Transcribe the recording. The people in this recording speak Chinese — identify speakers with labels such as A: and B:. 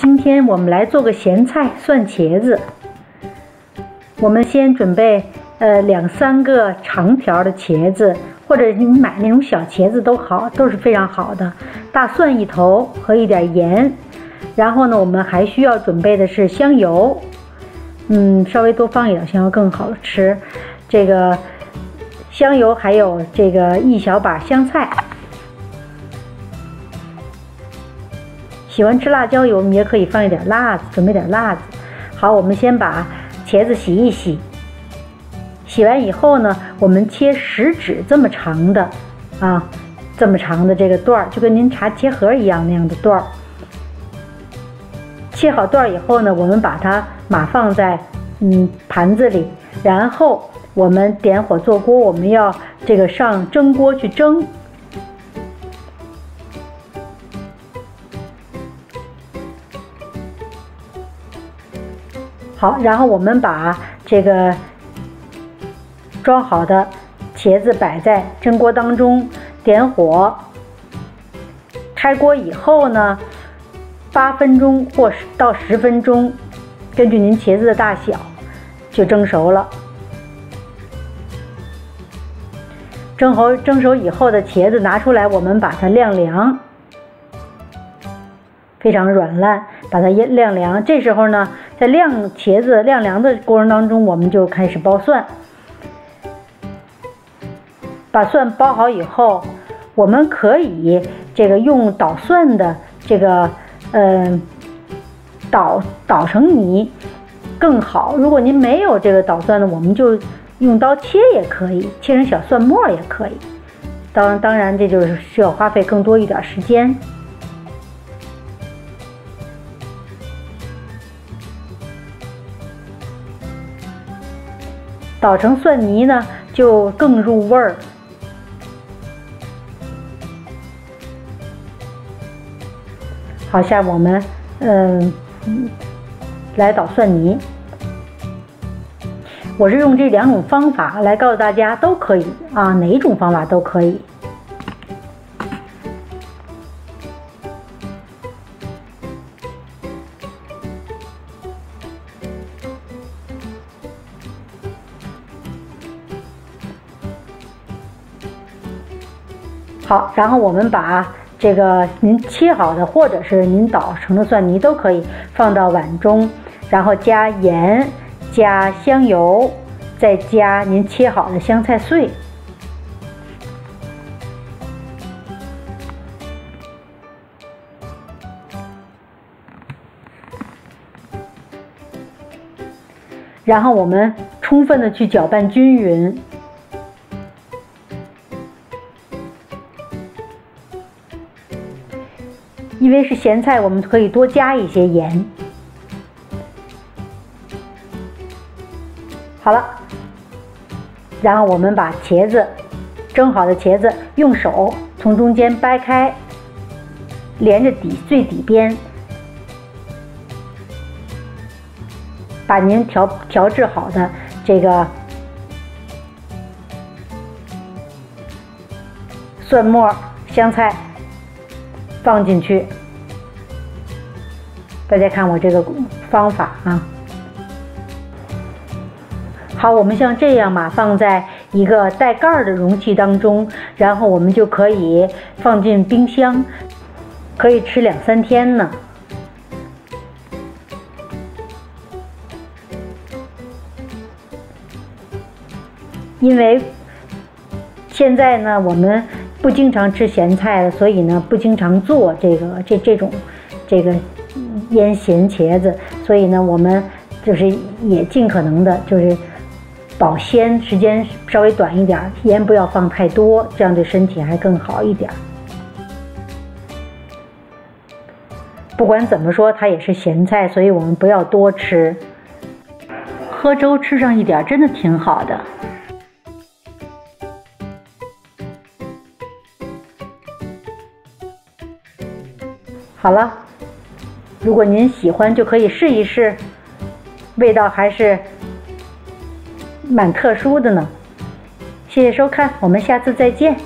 A: 今天我们来做个咸菜蒜茄子。我们先准备2、3个长条的茄子，或者你买那种小茄子都好，都是非常好的。大蒜1头和一点盐。然后呢，我们还需要准备的是香油，稍微多放一点香油更好吃。这个香油还有这个1小把香菜。喜欢吃辣椒油，我们也可以放一点辣子，准备点辣子。好，我们先把茄子洗一洗。洗完以后呢，我们切食指这么长的这么长的这个段儿，就跟您茶切盒一样那样的段儿。切好段儿以后呢，我们把它码放在盘子里，然后我们点火做锅，我们要这个上蒸锅去蒸。好，然后我们把这个装好的茄子摆在蒸锅当中，点火。开锅以后呢，8分钟或到10分钟，根据您茄子的大小就蒸熟了。蒸熟以后的茄子拿出来，我们把它晾凉，非常软烂，把它晾凉。这时候呢，在茄子晾凉的过程当中，我们就开始剥蒜。把蒜剥好以后，我们可以这个用捣蒜的这个捣成泥更好。如果您没有这个捣蒜的，我们就用刀切也可以，切成小蒜末也可以。当然这就是需要花费更多一点时间。捣成蒜泥呢，就更入味儿。好，下面我们来捣蒜泥。我是用这2种方法来告诉大家，都可以哪种方法都可以。好，然后我们把这个您切好的，或者是您捣成的蒜泥都可以放到碗中，然后加盐、加香油，再加您切好的香菜碎。然后我们充分的去搅拌均匀。因为是咸菜，我们可以多加一些盐。好了，然后我们把蒸好的茄子用手从中间掰开，连着最底边，把您调制好的这个蒜末、香菜放进去。大家看我这个方法好，我们像这样码放在一个带盖的容器当中，然后我们就可以放进冰箱，可以吃2、3天呢。因为现在呢，我们不经常吃咸菜了，所以呢，不经常做这种腌咸茄子，所以呢，我们就是也尽可能的就是保鲜时间稍微短一点，盐不要放太多，这样对身体还更好一点。不管怎么说，它也是咸菜，所以我们不要多吃。喝粥吃上一点，真的挺好的。好了，如果您喜欢，就可以试一试，味道还是蛮特殊的呢。谢谢收看，我们下次再见。